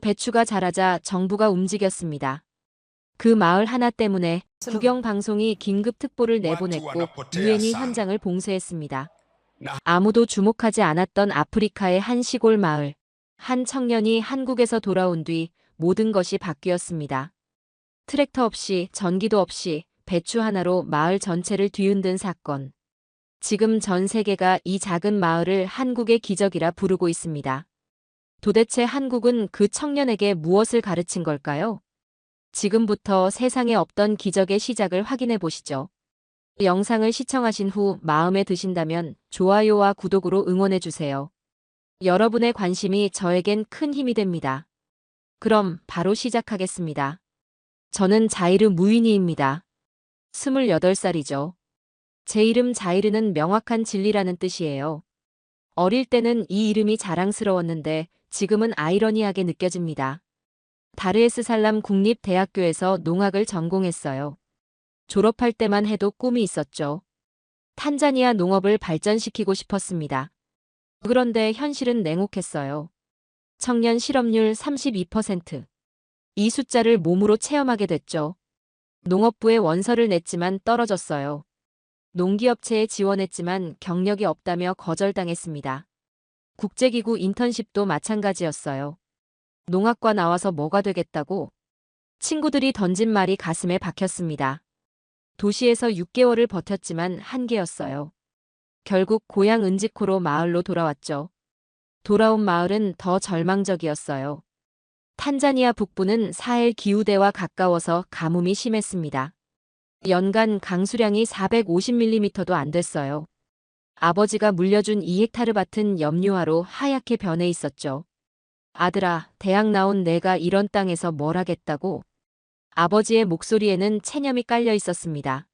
배추가 자라자 정부가 움직였습니다. 그 마을 하나 때문에 국영방송이 긴급 특보를 내보냈고 유엔이 현장을 봉쇄했습니다. 아무도 주목하지 않았던 아프리카의 한 시골 마을. 한 청년이 한국에서 돌아온 뒤 모든 것이 바뀌었습니다. 트랙터 없이 전기도 없이 배추 하나로 마을 전체를 뒤흔든 사건. 지금 전 세계가 이 작은 마을을 한국의 기적이라 부르고 있습니다. 도대체 한국은 그 청년에게 무엇을 가르친 걸까요? 지금부터 세상에 없던 기적의 시작을 확인해 보시죠. 영상을 시청하신 후 마음에 드신다면 좋아요와 구독으로 응원해 주세요. 여러분의 관심이 저에겐 큰 힘이 됩니다. 그럼 바로 시작하겠습니다. 저는 자이르 무이니입니다. 28살이죠. 제 이름 자이르는 명확한 진리라는 뜻이에요. 어릴 때는 이 이름이 자랑스러웠는데 지금은 아이러니하게 느껴집니다. 다르에스살람 국립대학교에서 농학을 전공했어요. 졸업할 때만 해도 꿈이 있었죠. 탄자니아 농업을 발전시키고 싶었습니다. 그런데 현실은 냉혹했어요. 청년 실업률 32%. 이 숫자를 몸으로 체험하게 됐죠. 농업부에 원서를 냈지만 떨어졌어요. 농기업체에 지원했지만 경력이 없다며 거절당했습니다. 국제기구 인턴십도 마찬가지였어요. 농학과 나와서 뭐가 되겠다고? 친구들이 던진 말이 가슴에 박혔습니다. 도시에서 6개월을 버텼지만 한계였어요. 결국 고향 은지코로 마을로 돌아왔죠. 돌아온 마을은 더 절망적이었어요. 탄자니아 북부는 사헬 기후대와 가까워서 가뭄이 심했습니다. 연간 강수량이 450mm도 안 됐어요. 아버지가 물려준 2헥타르 밭은 염류화로 하얗게 변해 있었죠. 아들아, 대학 나온 내가 이런 땅에서 뭘 하겠다고? 아버지의 목소리에는 체념이 깔려 있었습니다.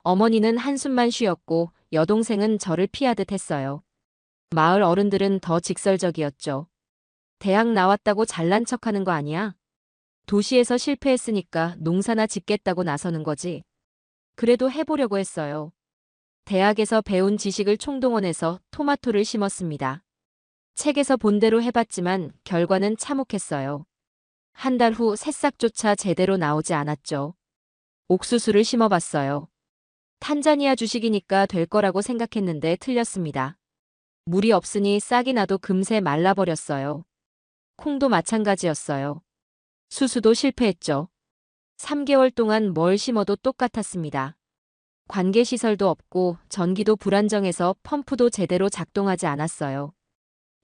어머니는 한숨만 쉬었고 여동생은 저를 피하듯 했어요. 마을 어른들은 더 직설적이었죠. 대학 나왔다고 잘난 척하는 거 아니야? 도시에서 실패했으니까 농사나 짓겠다고 나서는 거지. 그래도 해보려고 했어요. 대학에서 배운 지식을 총동원해서 토마토를 심었습니다. 책에서 본 대로 해봤지만 결과는 참혹했어요. 한 달 후 새싹조차 제대로 나오지 않았죠. 옥수수를 심어봤어요. 탄자니아 주식이니까 될 거라고 생각했는데 틀렸습니다. 물이 없으니 싹이 나도 금세 말라버렸어요. 콩도 마찬가지였어요. 수수도 실패했죠. 3개월 동안 뭘 심어도 똑같았습니다. 관계시설도 없고 전기도 불안정해서 펌프도 제대로 작동하지 않았어요.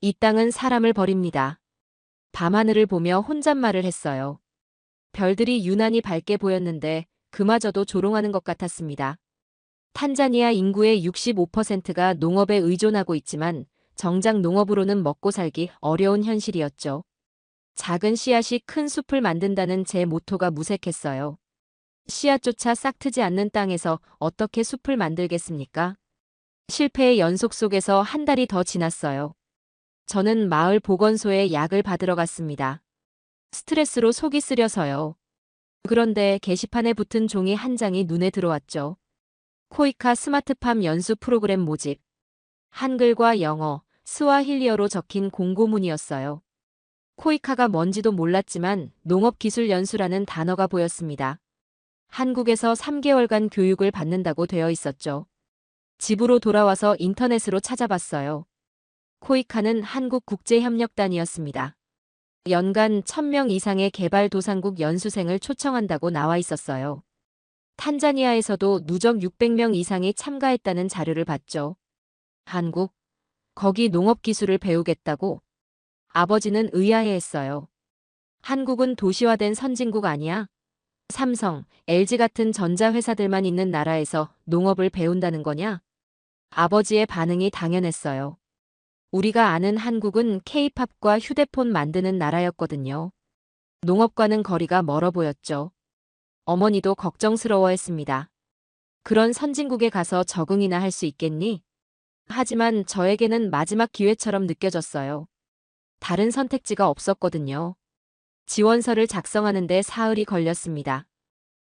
이 땅은 사람을 버립니다. 밤하늘을 보며 혼잣말을 했어요. 별들이 유난히 밝게 보였는데 그마저도 조롱하는 것 같았습니다. 탄자니아 인구의 65%가 농업에 의존하고 있지만 정작 농업으로는 먹고 살기 어려운 현실이었죠. 작은 씨앗이 큰 숲을 만든다는 제 모토가 무색했어요. 씨앗조차 싹트지 않는 땅에서 어떻게 숲을 만들겠습니까? 실패의 연속 속에서 한 달이 더 지났어요. 저는 마을 보건소에 약을 받으러 갔습니다. 스트레스로 속이 쓰려서요. 그런데 게시판에 붙은 종이 한 장이 눈에 들어왔죠. 코이카 스마트팜 연수 프로그램 모집. 한글과 영어, 스와힐리어로 적힌 공고문이었어요. 코이카가 뭔지도 몰랐지만 농업기술연수라는 단어가 보였습니다. 한국에서 3개월간 교육을 받는다고 되어 있었죠. 집으로 돌아와서 인터넷으로 찾아봤어요. 코이카는 한국국제협력단이었습니다. 연간 1000명 이상의 개발도상국 연수생을 초청한다고 나와 있었어요. 탄자니아에서도 누적 600명 이상이 참가했다는 자료를 봤죠. 한국? 거기 농업기술을 배우겠다고? 아버지는 의아해했어요. 한국은 도시화된 선진국 아니야? 삼성, LG 같은 전자회사들만 있는 나라에서 농업을 배운다는 거냐? 아버지의 반응이 당연했어요. 우리가 아는 한국은 K-팝과 휴대폰 만드는 나라였거든요. 농업과는 거리가 멀어 보였죠. 어머니도 걱정스러워했습니다. 그런 선진국에 가서 적응이나 할 수 있겠니? 하지만 저에게는 마지막 기회처럼 느껴졌어요. 다른 선택지가 없었거든요. 지원서를 작성하는데 사흘이 걸렸습니다.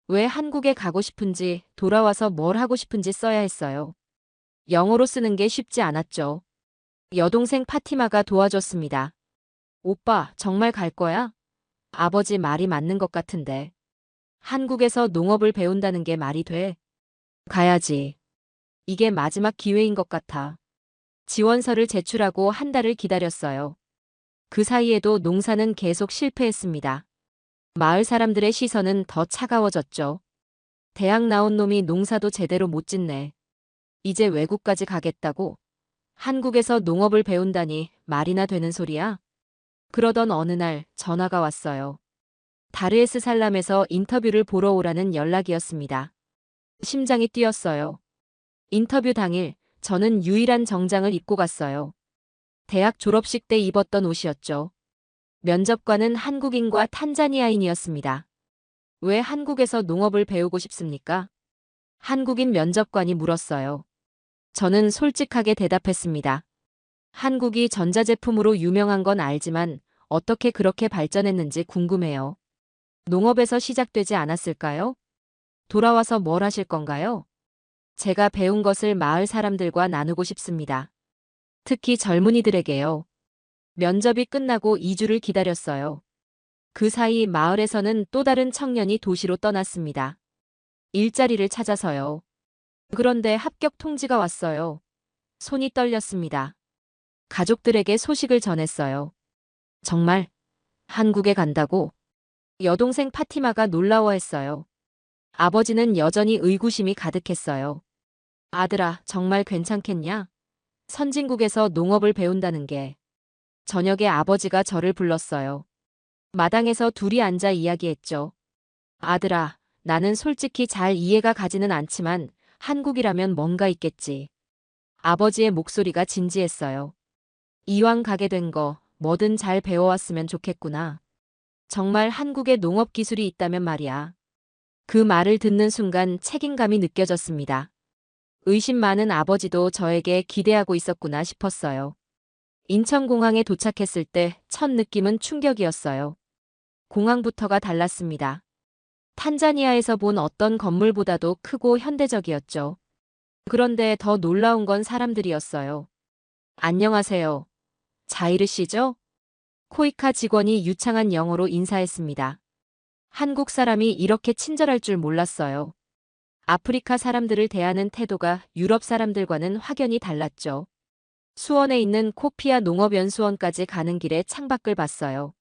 왜 한국에 가고 싶은지, 돌아와서 뭘 하고 싶은지 써야 했어요. 영어로 쓰는 게 쉽지 않았죠. 여동생 파티마가 도와줬습니다. 오빠, 정말 갈 거야? 아버지 말이 맞는 것 같은데. 한국에서 농업을 배운다는 게 말이 돼? 가야지. 이게 마지막 기회인 것 같아. 지원서를 제출하고 한 달을 기다렸어요. 그 사이에도 농사는 계속 실패했습니다. 마을 사람들의 시선은 더 차가워졌죠. 대학 나온 놈이 농사도 제대로 못 짓네. 이제 외국까지 가겠다고? 한국에서 농업을 배운다니 말이나 되는 소리야? 그러던 어느 날 전화가 왔어요. 다르에스살람에서 인터뷰를 보러 오라는 연락이었습니다. 심장이 뛰었어요. 인터뷰 당일 저는 유일한 정장을 입고 갔어요. 대학 졸업식 때 입었던 옷이었죠. 면접관은 한국인과 탄자니아인이었습니다. 왜 한국에서 농업을 배우고 싶습니까? 한국인 면접관이 물었어요. 저는 솔직하게 대답했습니다. 한국이 전자제품으로 유명한 건 알지만 어떻게 그렇게 발전했는지 궁금해요. 농업에서 시작되지 않았을까요? 돌아와서 뭘 하실 건가요? 제가 배운 것을 마을 사람들과 나누고 싶습니다. 특히 젊은이들에게요. 면접이 끝나고 2주를 기다렸어요. 그 사이 마을에서는 또 다른 청년이 도시로 떠났습니다. 일자리를 찾아서요. 그런데 합격 통지가 왔어요. 손이 떨렸습니다. 가족들에게 소식을 전했어요. 정말 한국에 간다고? 여동생 파티마가 놀라워했어요. 아버지는 여전히 의구심이 가득했어요. 아들아, 정말 괜찮겠냐? 선진국에서 농업을 배운다는 게. 저녁에 아버지가 저를 불렀어요. 마당에서 둘이 앉아 이야기했죠. 아들아, 나는 솔직히 잘 이해가 가지는 않지만 한국이라면 뭔가 있겠지. 아버지의 목소리가 진지했어요. 이왕 가게 된 거 뭐든 잘 배워왔으면 좋겠구나. 정말 한국에 농업 기술이 있다면 말이야. 그 말을 듣는 순간 책임감이 느껴졌습니다. 의심 많은 아버지도 저에게 기대하고 있었구나 싶었어요. 인천공항에 도착했을 때 첫 느낌은 충격이었어요. 공항부터가 달랐습니다. 탄자니아에서 본 어떤 건물보다도 크고 현대적이었죠. 그런데 더 놀라운 건 사람들이었어요. 안녕하세요. 자이르 씨죠? 코이카 직원이 유창한 영어로 인사했습니다. 한국 사람이 이렇게 친절할 줄 몰랐어요. 아프리카 사람들을 대하는 태도가 유럽 사람들과는 확연히 달랐죠. 수원에 있는 코피아 농업연수원까지 가는 길에 창밖을 봤어요.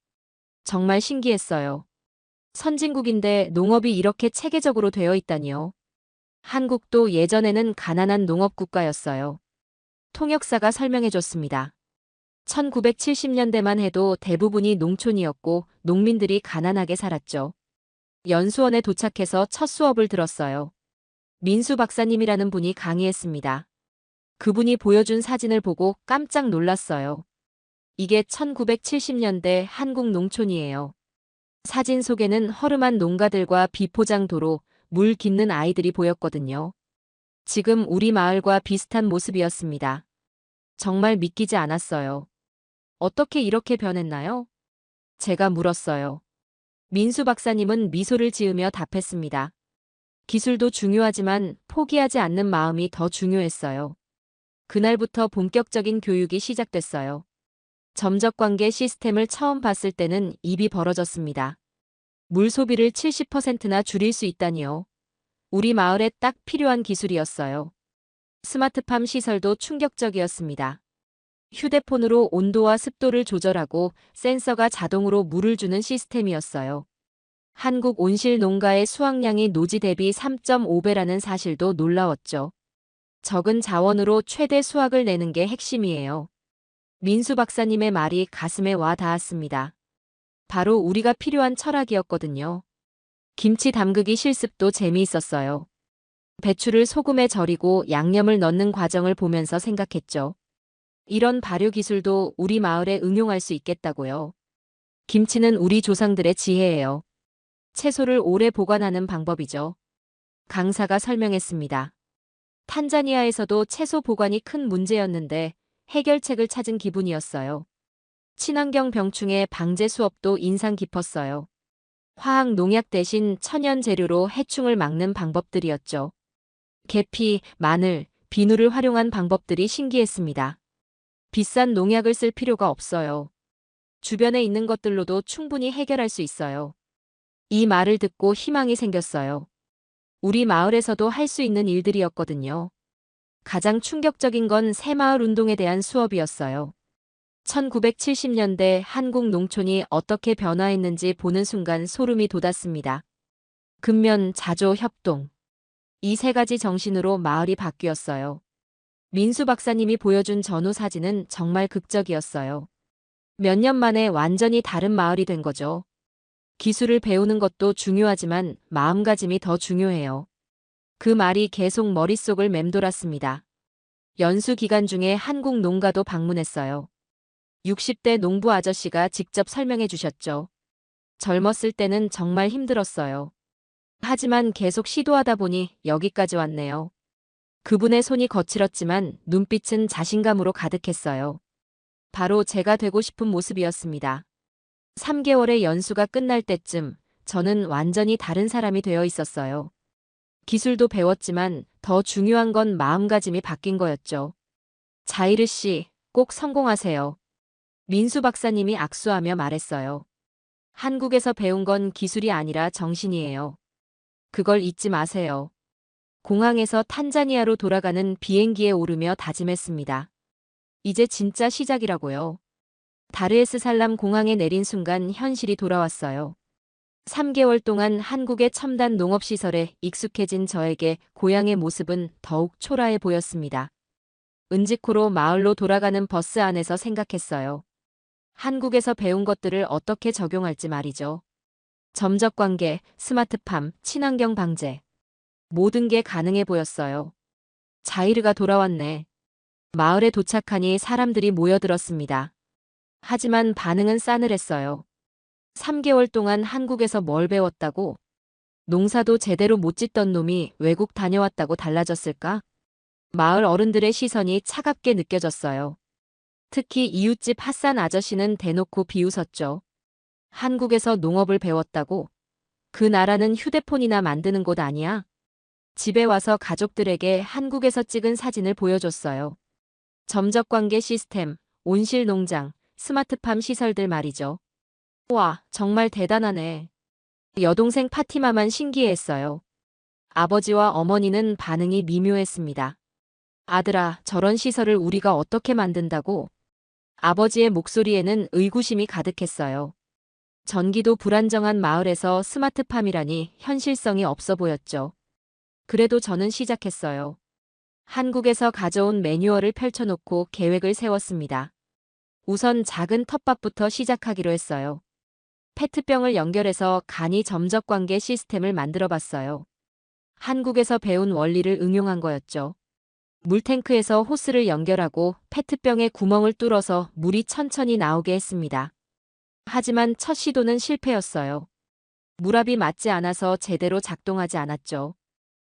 정말 신기했어요. 선진국인데 농업이 이렇게 체계적으로 되어 있다니요. 한국도 예전에는 가난한 농업 국가였어요. 통역사가 설명해줬습니다. 1970년대만 해도 대부분이 농촌이었고 농민들이 가난하게 살았죠. 연수원에 도착해서 첫 수업을 들었어요. 민수 박사님이라는 분이 강의했습니다. 그분이 보여준 사진을 보고 깜짝 놀랐어요. 이게 1970년대 한국 농촌이에요. 사진 속에는 허름한 농가들과 비포장 도로, 물 깃는 아이들이 보였거든요. 지금 우리 마을과 비슷한 모습이었습니다. 정말 믿기지 않았어요. 어떻게 이렇게 변했나요? 제가 물었어요. 민수 박사님은 미소를 지으며 답했습니다. 기술도 중요하지만 포기하지 않는 마음이 더 중요했어요. 그날부터 본격적인 교육이 시작됐어요. 점적관계 시스템을 처음 봤을 때는 입이 벌어졌습니다. 물 소비를 70%나 줄일 수 있다니요. 우리 마을에 딱 필요한 기술이었어요. 스마트팜 시설도 충격적이었습니다. 휴대폰으로 온도와 습도를 조절하고 센서가 자동으로 물을 주는 시스템이었어요. 한국 온실 농가의 수확량이 노지 대비 3.5배라는 사실도 놀라웠죠. 적은 자원으로 최대 수확을 내는 게 핵심이에요. 민수 박사님의 말이 가슴에 와 닿았습니다. 바로 우리가 필요한 철학이었거든요. 김치 담그기 실습도 재미있었어요. 배추를 소금에 절이고 양념을 넣는 과정을 보면서 생각했죠. 이런 발효 기술도 우리 마을에 응용할 수 있겠다고요. 김치는 우리 조상들의 지혜예요. 채소를 오래 보관하는 방법이죠. 강사가 설명했습니다. 탄자니아에서도 채소 보관이 큰 문제였는데 해결책을 찾은 기분이었어요. 친환경 병충해 방제 수업도 인상 깊었어요. 화학 농약 대신 천연 재료로 해충을 막는 방법들이었죠. 계피, 마늘, 비누를 활용한 방법들이 신기했습니다. 비싼 농약을 쓸 필요가 없어요. 주변에 있는 것들로도 충분히 해결할 수 있어요. 이 말을 듣고 희망이 생겼어요. 우리 마을에서도 할 수 있는 일들이었거든요. 가장 충격적인 건 새마을 운동에 대한 수업이었어요. 1970년대 한국 농촌이 어떻게 변화했는지 보는 순간 소름이 돋았습니다. 근면, 자조, 협동. 이 세 가지 정신으로 마을이 바뀌었어요. 민수 박사님이 보여준 전후 사진은 정말 극적이었어요. 몇 년 만에 완전히 다른 마을이 된 거죠. 기술을 배우는 것도 중요하지만 마음가짐이 더 중요해요. 그 말이 계속 머릿속을 맴돌았습니다. 연수 기간 중에 한국 농가도 방문했어요. 60대 농부 아저씨가 직접 설명해 주셨죠. 젊었을 때는 정말 힘들었어요. 하지만 계속 시도하다 보니 여기까지 왔네요. 그분의 손이 거칠었지만 눈빛은 자신감으로 가득했어요. 바로 제가 되고 싶은 모습이었습니다. 3개월의 연수가 끝날 때쯤 저는 완전히 다른 사람이 되어 있었어요. 기술도 배웠지만 더 중요한 건 마음가짐이 바뀐 거였죠. 자이르 씨, 꼭 성공하세요. 민수 박사님이 악수하며 말했어요. 한국에서 배운 건 기술이 아니라 정신이에요. 그걸 잊지 마세요. 공항에서 탄자니아로 돌아가는 비행기에 오르며 다짐했습니다. 이제 진짜 시작이라고요. 다르에스살람 공항에 내린 순간 현실이 돌아왔어요. 3개월 동안 한국의 첨단 농업시설에 익숙해진 저에게 고향의 모습은 더욱 초라해 보였습니다. 은지코로 마을로 돌아가는 버스 안에서 생각했어요. 한국에서 배운 것들을 어떻게 적용할지 말이죠. 점적관계, 스마트팜, 친환경 방제. 모든 게 가능해 보였어요. 자이르가 돌아왔네. 마을에 도착하니 사람들이 모여들었습니다. 하지만 반응은 싸늘했어요. 3개월 동안 한국에서 뭘 배웠다고? 농사도 제대로 못 짓던 놈이 외국 다녀왔다고 달라졌을까? 마을 어른들의 시선이 차갑게 느껴졌어요. 특히 이웃집 핫산 아저씨는 대놓고 비웃었죠. 한국에서 농업을 배웠다고? 그 나라는 휴대폰이나 만드는 곳 아니야? 집에 와서 가족들에게 한국에서 찍은 사진을 보여줬어요. 점적관계 시스템, 온실 농장, 스마트팜 시설들 말이죠. 와, 정말 대단하네. 여동생 파티마만 신기해했어요. 아버지와 어머니는 반응이 미묘했습니다. 아들아, 저런 시설을 우리가 어떻게 만든다고? 아버지의 목소리에는 의구심이 가득했어요. 전기도 불안정한 마을에서 스마트팜이라니 현실성이 없어 보였죠. 그래도 저는 시작했어요. 한국에서 가져온 매뉴얼을 펼쳐놓고 계획을 세웠습니다. 우선 작은 텃밭부터 시작하기로 했어요. 페트병을 연결해서 간이 점적관계 시스템을 만들어 봤어요. 한국에서 배운 원리를 응용한 거였죠. 물탱크에서 호스를 연결하고 페트병에 구멍을 뚫어서 물이 천천히 나오게 했습니다. 하지만 첫 시도는 실패였어요. 물압이 맞지 않아서 제대로 작동하지 않았죠.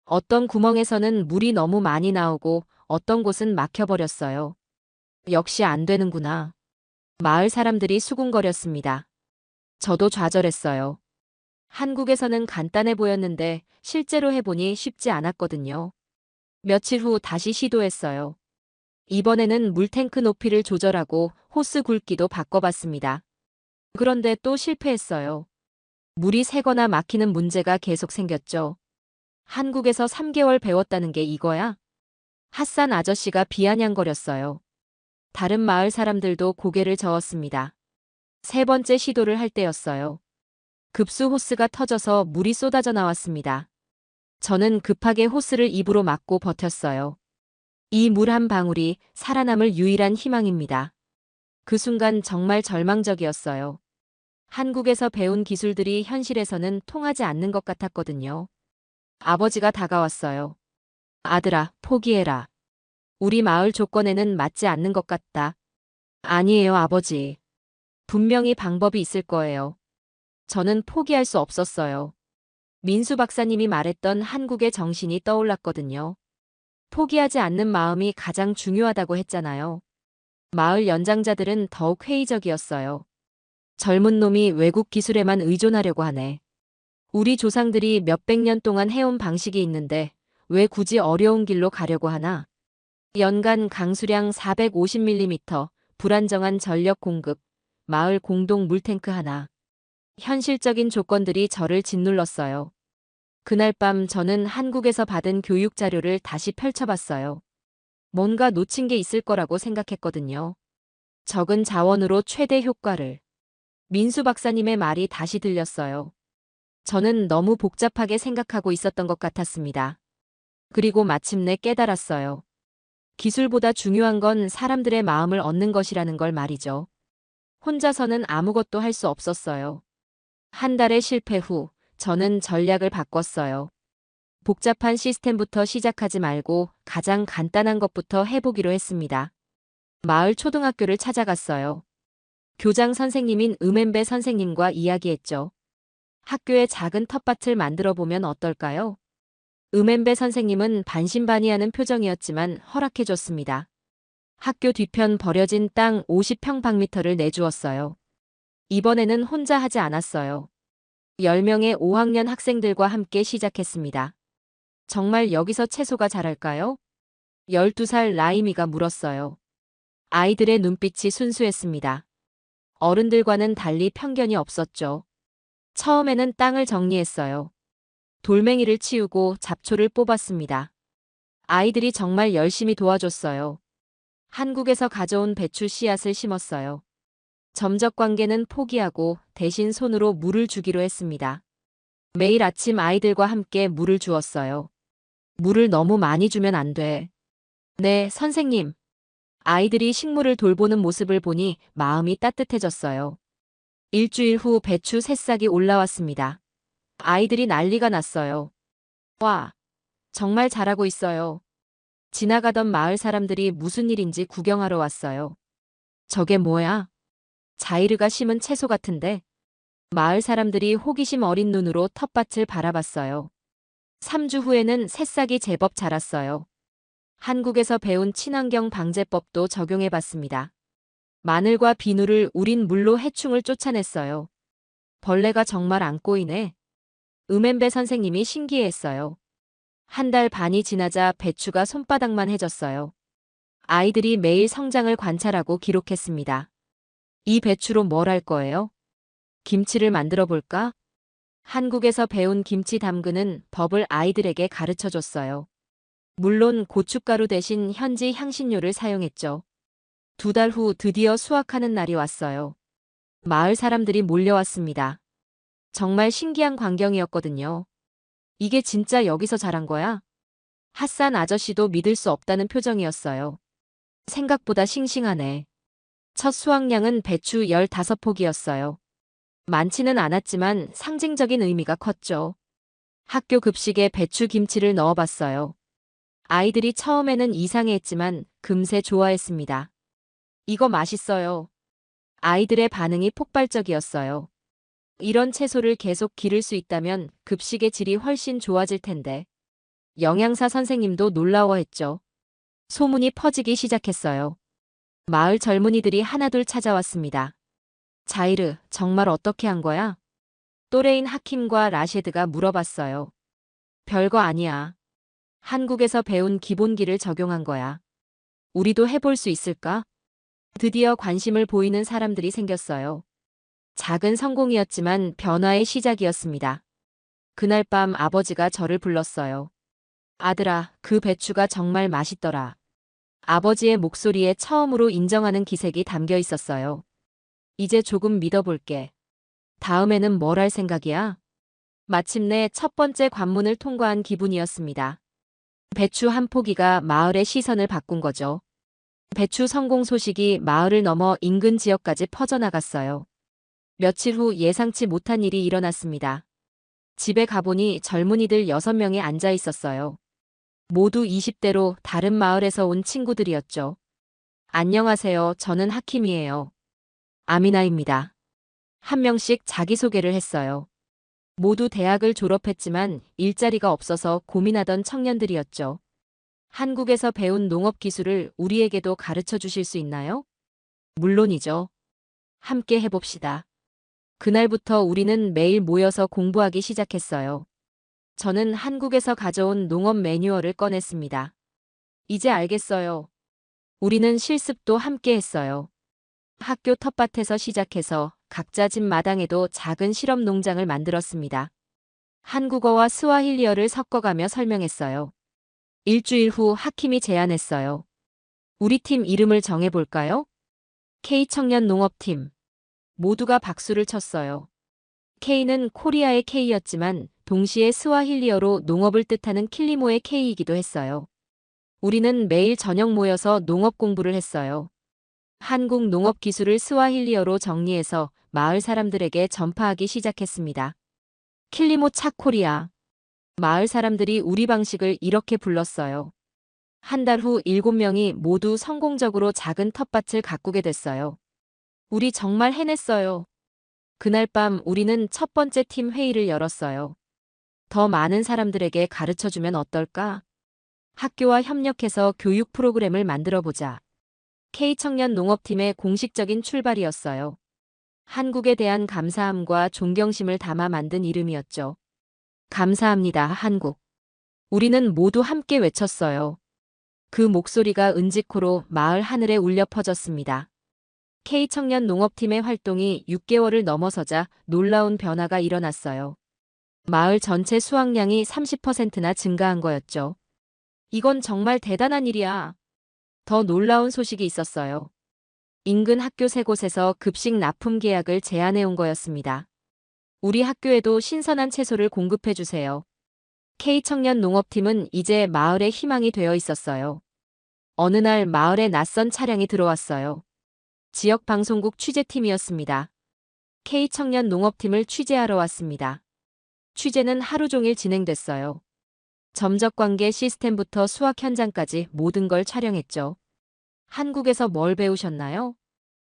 어떤 구멍에서는 물이 너무 많이 나오고 어떤 곳은 막혀버렸어요. 역시 안 되는구나. 마을 사람들이 수군거렸습니다. 저도 좌절했어요. 한국에서는 간단해 보였는데 실제로 해보니 쉽지 않았거든요. 며칠 후 다시 시도했어요. 이번에는 물탱크 높이를 조절하고 호스 굵기도 바꿔봤습니다. 그런데 또 실패했어요. 물이 새거나 막히는 문제가 계속 생겼죠. 한국에서 3개월 배웠다는 게 이거야? 핫산 아저씨가 비아냥거렸어요. 다른 마을 사람들도 고개를 저었습니다. 세 번째 시도를 할 때였어요. 급수 호스가 터져서 물이 쏟아져 나왔습니다. 저는 급하게 호스를 입으로 막고 버텼어요. 이 물 한 방울이 살아남을 유일한 희망입니다. 그 순간 정말 절망적이었어요. 한국에서 배운 기술들이 현실에서는 통하지 않는 것 같았거든요. 아버지가 다가왔어요. 아들아, 포기해라. 우리 마을 조건에는 맞지 않는 것 같다. 아니에요, 아버지. 분명히 방법이 있을 거예요. 저는 포기할 수 없었어요. 민수 박사님이 말했던 한국의 정신이 떠올랐거든요. 포기하지 않는 마음이 가장 중요하다고 했잖아요. 마을 연장자들은 더욱 회의적이었어요. 젊은 놈이 외국 기술에만 의존하려고 하네. 우리 조상들이 몇백 년 동안 해온 방식이 있는데 왜 굳이 어려운 길로 가려고 하나? 연간 강수량 450mm, 불안정한 전력 공급, 마을 공동 물탱크 하나. 현실적인 조건들이 저를 짓눌렀어요. 그날 밤 저는 한국에서 받은 교육 자료를 다시 펼쳐봤어요. 뭔가 놓친 게 있을 거라고 생각했거든요. 적은 자원으로 최대 효과를. 민수 박사님의 말이 다시 들렸어요. 저는 너무 복잡하게 생각하고 있었던 것 같았습니다. 그리고 마침내 깨달았어요. 기술보다 중요한 건 사람들의 마음을 얻는 것이라는 걸 말이죠. 혼자서는 아무것도 할 수 없었어요. 한 달의 실패 후 저는 전략을 바꿨어요. 복잡한 시스템부터 시작하지 말고 가장 간단한 것부터 해보기로 했습니다. 마을 초등학교를 찾아갔어요. 교장 선생님인 음엠배 선생님과 이야기했죠. 학교에 작은 텃밭을 만들어 보면 어떨까요? 음엠배 선생님은 반신반의하는 표정이었지만 허락해줬습니다. 학교 뒤편 버려진 땅 50평방미터를 내주었어요. 이번에는 혼자 하지 않았어요. 10명의 5학년 학생들과 함께 시작했습니다. 정말 여기서 채소가 자랄까요? 12살 라이미가 물었어요. 아이들의 눈빛이 순수했습니다. 어른들과는 달리 편견이 없었죠. 처음에는 땅을 정리했어요. 돌멩이를 치우고 잡초를 뽑았습니다. 아이들이 정말 열심히 도와줬어요. 한국에서 가져온 배추 씨앗을 심었어요. 점적 관계는 포기하고 대신 손으로 물을 주기로 했습니다. 매일 아침 아이들과 함께 물을 주었어요. 물을 너무 많이 주면 안 돼. 네, 선생님. 아이들이 식물을 돌보는 모습을 보니 마음이 따뜻해졌어요. 일주일 후 배추 새싹이 올라왔습니다. 아이들이 난리가 났어요. 와, 정말 잘하고 있어요. 지나가던 마을 사람들이 무슨 일인지 구경하러 왔어요. 저게 뭐야? 자이르가 심은 채소 같은데? 마을 사람들이 호기심 어린 눈으로 텃밭을 바라봤어요. 3주 후에는 새싹이 제법 자랐어요. 한국에서 배운 친환경 방제법도 적용해봤습니다. 마늘과 비누를 우린 물로 해충을 쫓아냈어요. 벌레가 정말 안 꼬이네. 음엠배 선생님이 신기해했어요. 한 달 반이 지나자 배추가 손바닥만 해졌어요. 아이들이 매일 성장을 관찰하고 기록했습니다. 이 배추로 뭘 할 거예요? 김치를 만들어 볼까? 한국에서 배운 김치 담그는 법을 아이들에게 가르쳐 줬어요. 물론 고춧가루 대신 현지 향신료를 사용했죠. 2달 후 드디어 수확하는 날이 왔어요. 마을 사람들이 몰려왔습니다. 정말 신기한 광경이었거든요. 이게 진짜 여기서 자란 거야? 핫산 아저씨도 믿을 수 없다는 표정이었어요. 생각보다 싱싱하네. 첫 수확량은 배추 15포기였어요. 많지는 않았지만 상징적인 의미가 컸죠. 학교 급식에 배추 김치를 넣어봤어요. 아이들이 처음에는 이상해했지만 금세 좋아했습니다. 이거 맛있어요. 아이들의 반응이 폭발적이었어요. 이런 채소를 계속 기를 수 있다면 급식의 질이 훨씬 좋아질 텐데. 영양사 선생님도 놀라워했죠. 소문이 퍼지기 시작했어요. 마을 젊은이들이 하나둘 찾아왔습니다. 자이르, 정말 어떻게 한 거야? 또래인 하킴과 라셰드가 물어봤어요. 별거 아니야. 한국에서 배운 기본기를 적용한 거야. 우리도 해볼 수 있을까? 드디어 관심을 보이는 사람들이 생겼어요. 작은 성공이었지만 변화의 시작이었습니다. 그날 밤 아버지가 저를 불렀어요. 아들아, 그 배추가 정말 맛있더라. 아버지의 목소리에 처음으로 인정하는 기색이 담겨 있었어요. 이제 조금 믿어볼게. 다음에는 뭘 할 생각이야? 마침내 첫 번째 관문을 통과한 기분이었습니다. 배추 한 포기가 마을의 시선을 바꾼 거죠. 배추 성공 소식이 마을을 넘어 인근 지역까지 퍼져나갔어요. 며칠 후 예상치 못한 일이 일어났습니다. 집에 가보니 젊은이들 6명이 앉아 있었어요. 모두 20대로 다른 마을에서 온 친구들이었죠. 안녕하세요. 저는 하킴이에요. 아미나입니다. 한 명씩 자기소개를 했어요. 모두 대학을 졸업했지만 일자리가 없어서 고민하던 청년들이었죠. 한국에서 배운 농업 기술을 우리에게도 가르쳐 주실 수 있나요? 물론이죠. 함께 해봅시다. 그날부터 우리는 매일 모여서 공부하기 시작했어요. 저는 한국에서 가져온 농업 매뉴얼을 꺼냈습니다. 이제 알겠어요. 우리는 실습도 함께 했어요. 학교 텃밭에서 시작해서 각자 집 마당에도 작은 실험 농장을 만들었습니다. 한국어와 스와힐리어를 섞어가며 설명했어요. 일주일 후 하킴이 제안했어요. 우리 팀 이름을 정해볼까요? K청년 농업팀. 모두가 박수를 쳤어요. K는 코리아의 K였지만 동시에 스와힐리어로 농업을 뜻하는 킬리모의 K이기도 했어요. 우리는 매일 저녁 모여서 농업 공부를 했어요. 한국 농업 기술을 스와힐리어로 정리해서 마을 사람들에게 전파하기 시작했습니다. 킬리모 차코리아. 마을 사람들이 우리 방식을 이렇게 불렀어요. 한 달 후 7명이 모두 성공적으로 작은 텃밭을 가꾸게 됐어요. 우리 정말 해냈어요. 그날 밤 우리는 첫 번째 팀 회의를 열었어요. 더 많은 사람들에게 가르쳐주면 어떨까? 학교와 협력해서 교육 프로그램을 만들어보자. K청년 농업팀의 공식적인 출발이었어요. 한국에 대한 감사함과 존경심을 담아 만든 이름이었죠. 감사합니다, 한국. 우리는 모두 함께 외쳤어요. 그 목소리가 은지코로 마을 하늘에 울려 퍼졌습니다. K청년 농업팀의 활동이 6개월을 넘어서자 놀라운 변화가 일어났어요. 마을 전체 수확량이 30%나 증가한 거였죠. 이건 정말 대단한 일이야. 더 놀라운 소식이 있었어요. 인근 학교 3곳에서 급식 납품 계약을 제안해 온 거였습니다. 우리 학교에도 신선한 채소를 공급해 주세요. K청년 농업팀은 이제 마을의 희망이 되어 있었어요. 어느 날 마을에 낯선 차량이 들어왔어요. 지역 방송국 취재팀이었습니다. K청년 농업팀을 취재하러 왔습니다. 취재는 하루 종일 진행됐어요. 점적 관계 시스템부터 수확 현장까지 모든 걸 촬영했죠. 한국에서 뭘 배우셨나요?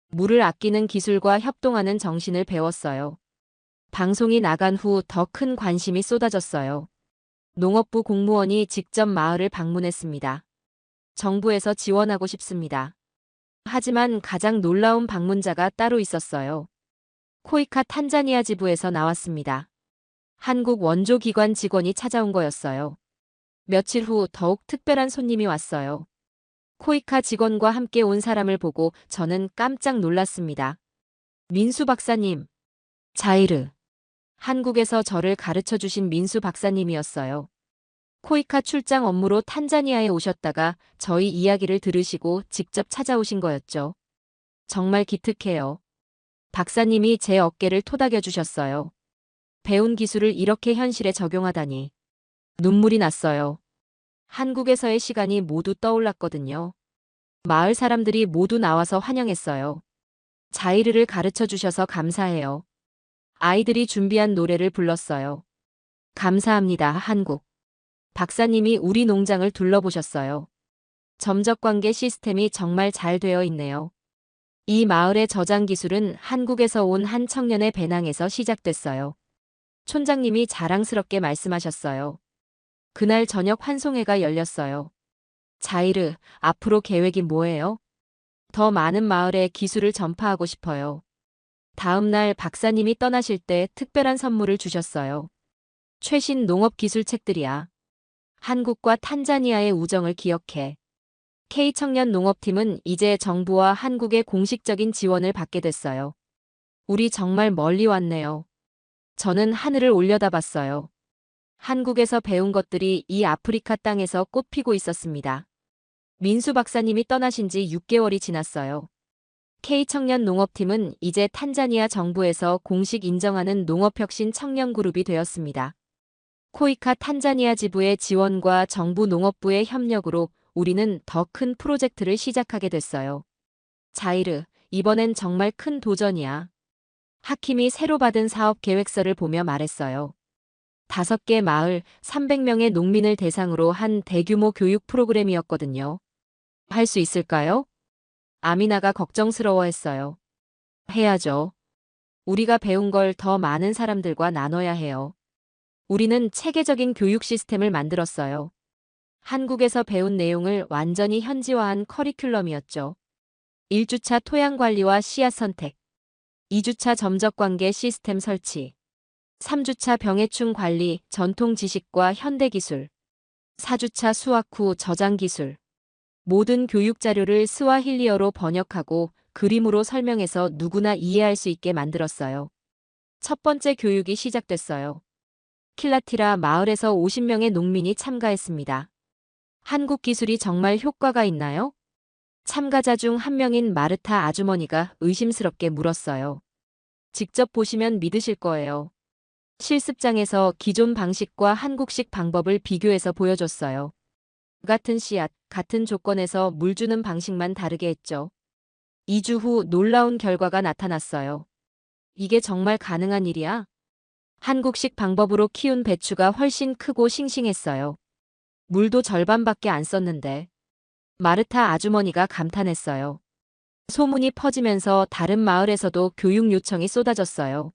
물을 아끼는 기술과 협동하는 정신을 배웠어요. 방송이 나간 후 더 큰 관심이 쏟아졌어요. 농업부 공무원이 직접 마을을 방문했습니다. 정부에서 지원하고 싶습니다. 하지만 가장 놀라운 방문자가 따로 있었어요. 코이카 탄자니아 지부에서 나왔습니다. 한국 원조기관 직원이 찾아온 거였어요. 며칠 후 더욱 특별한 손님이 왔어요. 코이카 직원과 함께 온 사람을 보고 저는 깜짝 놀랐습니다. 민수 박사님. 자이르. 한국에서 저를 가르쳐 주신 민수 박사님이었어요. 코이카 출장 업무로 탄자니아에 오셨다가 저희 이야기를 들으시고 직접 찾아오신 거였죠. 정말 기특해요. 박사님이 제 어깨를 토닥여 주셨어요. 배운 기술을 이렇게 현실에 적용하다니. 눈물이 났어요. 한국에서의 시간이 모두 떠올랐거든요. 마을 사람들이 모두 나와서 환영했어요. 자이르를 가르쳐 주셔서 감사해요. 아이들이 준비한 노래를 불렀어요. 감사합니다, 한국. 박사님이 우리 농장을 둘러보셨어요. 점적관계 시스템이 정말 잘 되어 있네요. 이 마을의 저장 기술은 한국에서 온 한 청년의 배낭에서 시작됐어요. 촌장님이 자랑스럽게 말씀하셨어요. 그날 저녁 환송회가 열렸어요. 자이르, 앞으로 계획이 뭐예요? 더 많은 마을에 기술을 전파하고 싶어요. 다음 날 박사님이 떠나실 때 특별한 선물을 주셨어요. 최신 농업 기술 책들이야. 한국과 탄자니아의 우정을 기억해. K청년 농업팀은 이제 정부와 한국의 공식적인 지원을 받게 됐어요. 우리 정말 멀리 왔네요. 저는 하늘을 올려다봤어요. 한국에서 배운 것들이 이 아프리카 땅에서 꽃피고 있었습니다. 민수 박사님이 떠나신 지 6개월이 지났어요. K청년 농업팀은 이제 탄자니아 정부에서 공식 인정하는 농업혁신 청년 그룹이 되었습니다. 코이카 탄자니아 지부의 지원과 정부 농업부의 협력으로 우리는 더 큰 프로젝트를 시작하게 됐어요. 자이르, 이번엔 정말 큰 도전이야. 하킴이 새로 받은 사업 계획서를 보며 말했어요. 5개 마을, 300명의 농민을 대상으로 한 대규모 교육 프로그램이었거든요. 할 수 있을까요? 아미나가 걱정스러워했어요. 해야죠. 우리가 배운 걸 더 많은 사람들과 나눠야 해요. 우리는 체계적인 교육 시스템을 만들었어요. 한국에서 배운 내용을 완전히 현지화한 커리큘럼이었죠. 1주차 토양 관리와 씨앗 선택, 2주차 점적 관계 시스템 설치, 3주차 병해충 관리, 전통 지식과 현대 기술, 4주차 수확 후 저장 기술. 모든 교육 자료를 스와힐리어로 번역하고 그림으로 설명해서 누구나 이해할 수 있게 만들었어요. 첫 번째 교육이 시작됐어요. 킬라티라 마을에서 50명의 농민이 참가했습니다. 한국 기술이 정말 효과가 있나요? 참가자 중 한 명인 마르타 아주머니가 의심스럽게 물었어요. 직접 보시면 믿으실 거예요. 실습장에서 기존 방식과 한국식 방법을 비교해서 보여줬어요. 같은 씨앗, 같은 조건에서 물 주는 방식만 다르게 했죠. 2주 후 놀라운 결과가 나타났어요. 이게 정말 가능한 일이야? 한국식 방법으로 키운 배추가 훨씬 크고 싱싱했어요. 물도 절반밖에 안 썼는데. 마르타 아주머니가 감탄했어요. 소문이 퍼지면서 다른 마을에서도 교육 요청이 쏟아졌어요.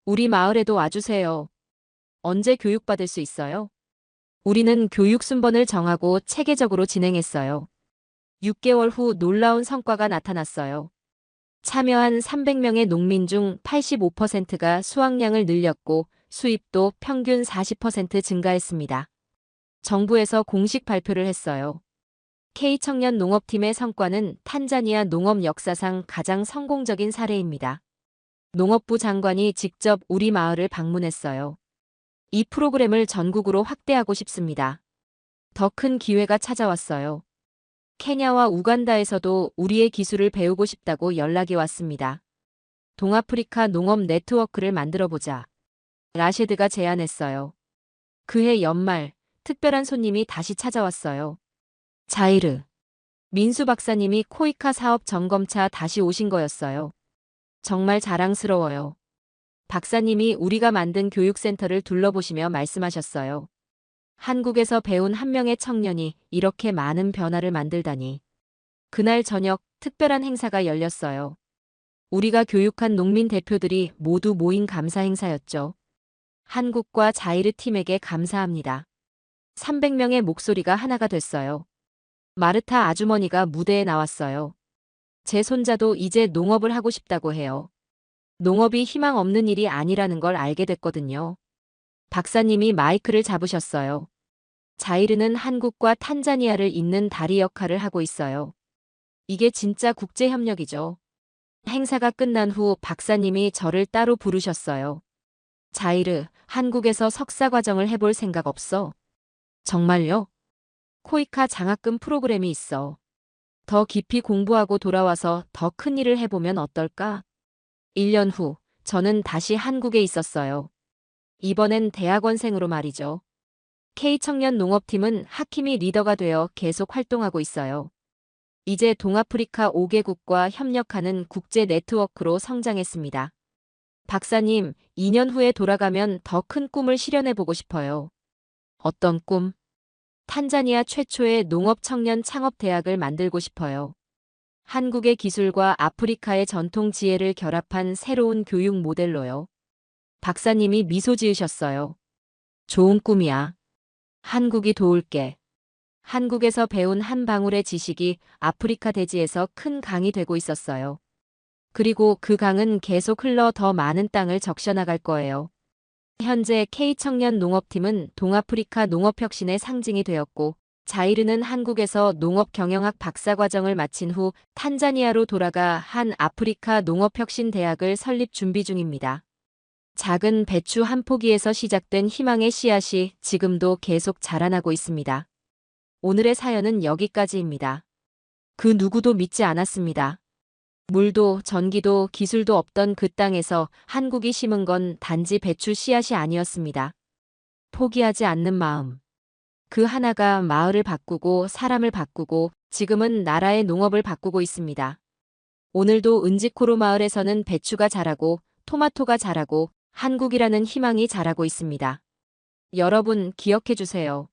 우리 마을에도 와주세요. 언제 교육받을 수 있어요? 우리는 교육 순번을 정하고 체계적으로 진행했어요. 6개월 후 놀라운 성과가 나타났어요. 참여한 300명의 농민 중 85%가 수확량을 늘렸고 수입도 평균 40% 증가했습니다. 정부에서 공식 발표를 했어요. K청년 농업팀의 성과는 탄자니아 농업 역사상 가장 성공적인 사례입니다. 농업부 장관이 직접 우리 마을을 방문했어요. 이 프로그램을 전국으로 확대하고 싶습니다. 더 큰 기회가 찾아왔어요. 케냐와 우간다에서도 우리의 기술을 배우고 싶다고 연락이 왔습니다. 동아프리카 농업 네트워크를 만들어보자. 라셰드가 제안했어요. 그해 연말, 특별한 손님이 다시 찾아왔어요. 자이르. 민수 박사님이 코이카 사업 점검차 다시 오신 거였어요. 정말 자랑스러워요. 박사님이 우리가 만든 교육센터를 둘러보시며 말씀하셨어요. 한국에서 배운 한 명의 청년이 이렇게 많은 변화를 만들다니. 그날 저녁 특별한 행사가 열렸어요. 우리가 교육한 농민 대표들이 모두 모인 감사 행사였죠. 한국과 자이르 팀에게 감사합니다. 300명의 목소리가 하나가 됐어요. 마르타 아주머니가 무대에 나왔어요. 제 손자도 이제 농업을 하고 싶다고 해요. 농업이 희망 없는 일이 아니라는 걸 알게 됐거든요. 박사님이 마이크를 잡으셨어요. 자이르는 한국과 탄자니아를 잇는 다리 역할을 하고 있어요. 이게 진짜 국제협력이죠. 행사가 끝난 후 박사님이 저를 따로 부르셨어요. 자이르, 한국에서 석사 과정을 해볼 생각 없어? 정말요? 코이카 장학금 프로그램이 있어. 더 깊이 공부하고 돌아와서 더 큰 일을 해보면 어떨까? 1년 후, 저는 다시 한국에 있었어요. 이번엔 대학원생으로 말이죠. K청년 농업팀은 하킴이 리더가 되어 계속 활동하고 있어요. 이제 동아프리카 5개국과 협력하는 국제 네트워크로 성장했습니다. 박사님, 2년 후에 돌아가면 더 큰 꿈을 실현해보고 싶어요. 어떤 꿈? 탄자니아 최초의 농업 청년 창업 대학을 만들고 싶어요. 한국의 기술과 아프리카의 전통 지혜를 결합한 새로운 교육 모델로요. 박사님이 미소 지으셨어요. 좋은 꿈이야. 한국이 도울게. 한국에서 배운 한 방울의 지식이 아프리카 대지에서 큰 강이 되고 있었어요. 그리고 그 강은 계속 흘러 더 많은 땅을 적셔나갈 거예요. 현재 K청년 농업팀은 동아프리카 농업혁신의 상징이 되었고, 자이르는 한국에서 농업경영학 박사과정을 마친 후 탄자니아로 돌아가 한 아프리카 농업혁신 대학을 설립 준비 중입니다. 작은 배추 한 포기에서 시작된 희망의 씨앗이 지금도 계속 자라나고 있습니다. 오늘의 사연은 여기까지입니다. 그 누구도 믿지 않았습니다. 물도 전기도 기술도 없던 그 땅에서 한국이 심은 건 단지 배추 씨앗이 아니었습니다. 포기하지 않는 마음. 그 하나가 마을을 바꾸고 사람을 바꾸고 지금은 나라의 농업을 바꾸고 있습니다. 오늘도 은지코로 마을에서는 배추가 자라고 토마토가 자라고 한국이라는 희망이 자라고 있습니다. 여러분 기억해 주세요.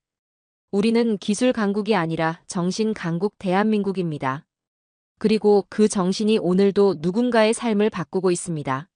우리는 기술 강국이 아니라 정신 강국 대한민국입니다. 그리고 그 정신이 오늘도 누군가의 삶을 바꾸고 있습니다.